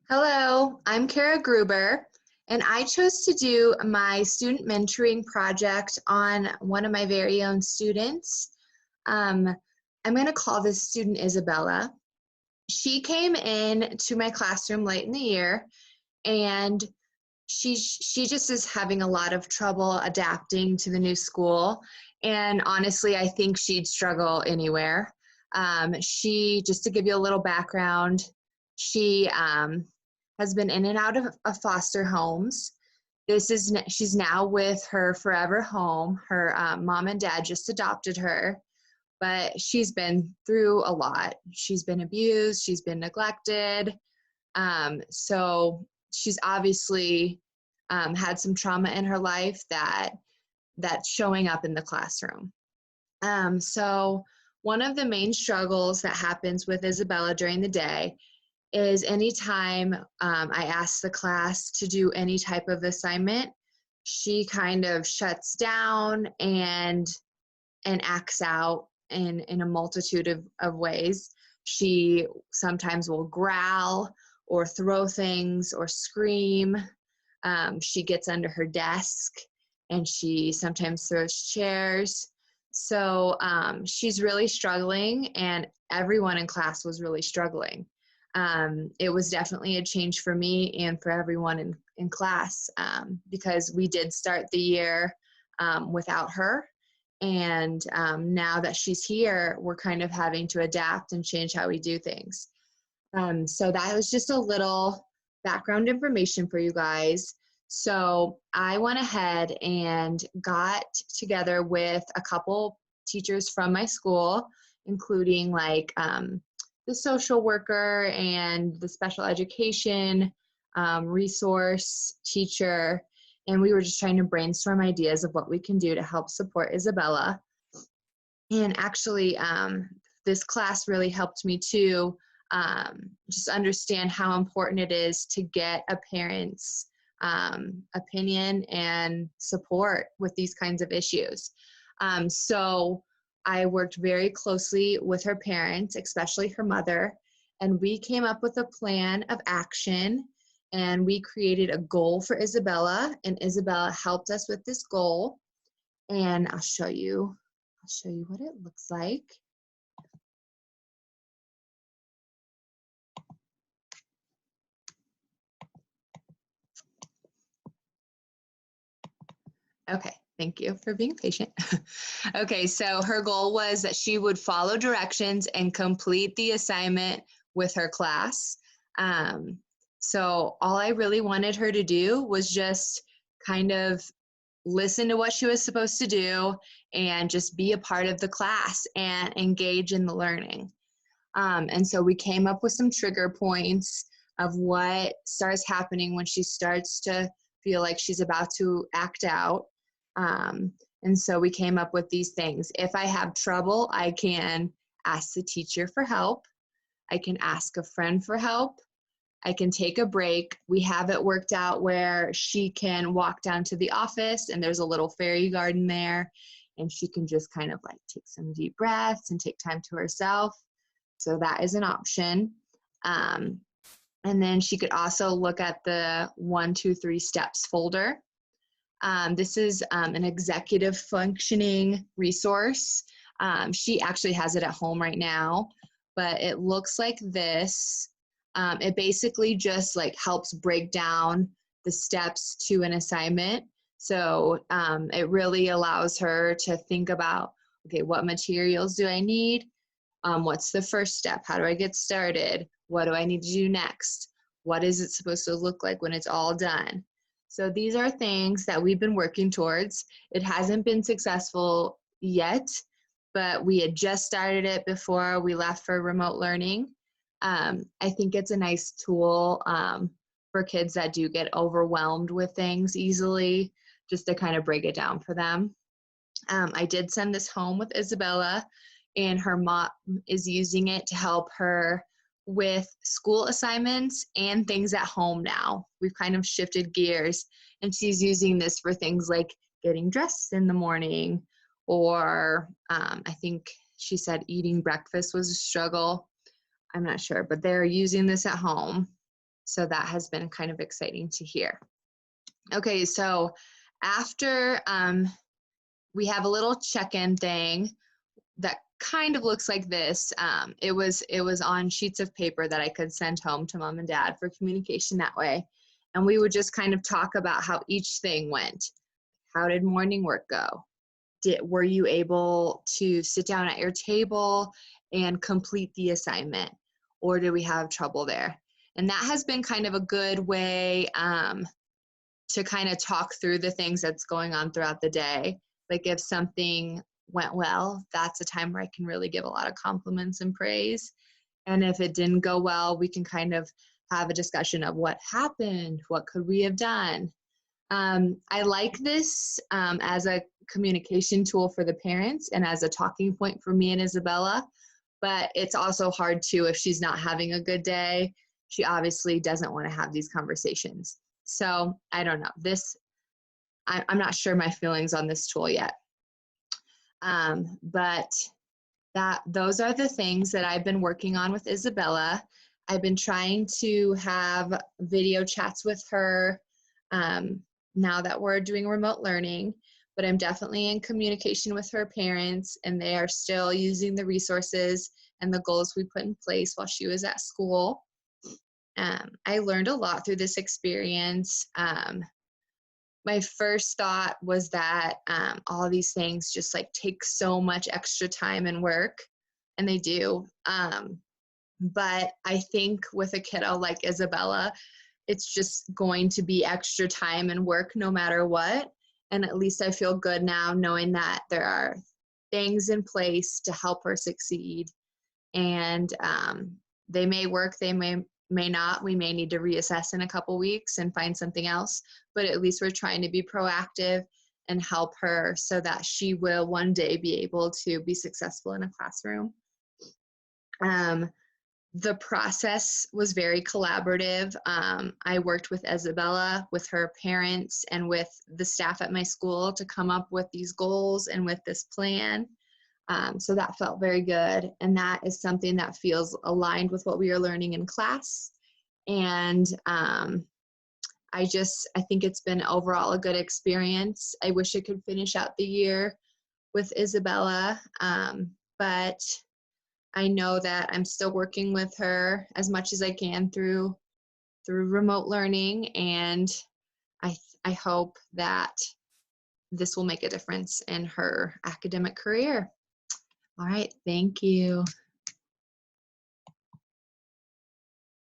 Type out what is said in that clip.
Hello, I'm Kara Gruber, and I chose to do my student mentoring project on one of my very own students. Um, I'm going to call this student Isabella. She came in to my classroom late in the year, and she just is having a lot of trouble adapting to the new school. And honestly, I think she'd struggle anywhere. Just to give you a little background, she has been in and out of foster homes. She's now with her forever home. Her mom and dad just adopted her, but she's been through a lot. She's been abused. She's been neglected. So she's obviously had some trauma in her life that's showing up in the classroom. So one of the main struggles that happens with Isabella during the day is anytime I ask the class to do any type of assignment, she kind of shuts down and acts out in a multitude of ways. She sometimes will growl or throw things or scream. She gets under her desk and she sometimes throws chairs. So she's really struggling, and everyone in class was really struggling. It was definitely a change for me and for everyone in class, because we did start the year without her. And now that she's here, we're kind of having to adapt and change how we do things. So that was just a little background information for you guys. So I went ahead and got together with a couple teachers from my school, including the social worker and the special education resource teacher. And we were just trying to brainstorm ideas of what we can do to help support Isabella. And actually, this class really helped me too, just understand how important it is to get a parent's opinion and support with these kinds of issues. So I worked very closely with her parents, especially her mother, and we came up with a plan of action, and we created a goal for Isabella, and Isabella helped us with this goal. And I'll show you what it looks like. Okay, thank you for being patient. Okay, so her goal was that she would follow directions and complete the assignment with her class. Um, so all I really wanted her to do was just kind of listen to what she was supposed to do and just be a part of the class and engage in the learning. And so we came up with some trigger points of what starts happening when she starts to feel like she's about to act out. And so we came up with these things. If I have trouble, I can ask the teacher for help. I can ask a friend for help. I can take a break. We have it worked out where she can walk down to the office and there's a little fairy garden there, and she can just kind of like take some deep breaths and take time to herself. So that is an option. Um, and then she could also look at the 1, 2, 3 steps folder. This is an executive functioning resource. She actually has it at home right now, but it looks like this. It basically just like helps break down the steps to an assignment. So it really allows her to think about, okay, what materials do I need? What's the first step? How do I get started? What do I need to do next? What is it supposed to look like when it's all done? So these are things that we've been working towards. It hasn't been successful yet, but we had just started it before we left for remote learning. I think it's a nice tool for kids that do get overwhelmed with things easily, just to kind of break it down for them. I did send this home with Isabella, and her mom is using it to help her with school assignments and things at home now. We've kind of shifted gears, and she's using this for things like getting dressed in the morning, or I think she said eating breakfast was a struggle. I'm not sure, but they're using this at home. So that has been kind of exciting to hear. Okay, so after we have a little check-in thing that kind of looks like this. It was on sheets of paper that I could send home to mom and dad for communication that way. And we would just kind of talk about how each thing went. How did morning work go? Were you able to sit down at your table and complete the assignment? Or did we have trouble there? And that has been kind of a good way to kind of talk through the things that's going on throughout the day. Like if something went well, that's a time where I can really give a lot of compliments and praise. And if it didn't go well, we can kind of have a discussion of what happened, what could we have done. I like this as a communication tool for the parents and as a talking point for me and Isabella, but it's also hard too if she's not having a good day. She obviously doesn't want to have these conversations. So I don't know. I'm not sure my feelings on this tool yet. But those are the things that I've been working on with Isabella. I've been trying to have video chats with her now that we're doing remote learning, but I'm definitely in communication with her parents, and they are still using the resources and the goals we put in place while she was at school. I learned a lot through this experience. My first thought was that all these things just like take so much extra time and work, and they do. But I think with a kiddo like Isabella, it's just going to be extra time and work no matter what. And at least I feel good now knowing that there are things in place to help her succeed. And they may work, they may not. We may need to reassess in a couple weeks and find something else, but at least we're trying to be proactive and help her so that she will one day be able to be successful in a classroom. The process was very collaborative. I worked with Isabella, with her parents, and with the staff at my school to come up with these goals and with this plan. So that felt very good. And that is something that feels aligned with what we are learning in class. And I think it's been overall a good experience. I wish I could finish out the year with Isabella, but I know that I'm still working with her as much as I can through remote learning, and I hope that this will make a difference in her academic career. All right, thank you.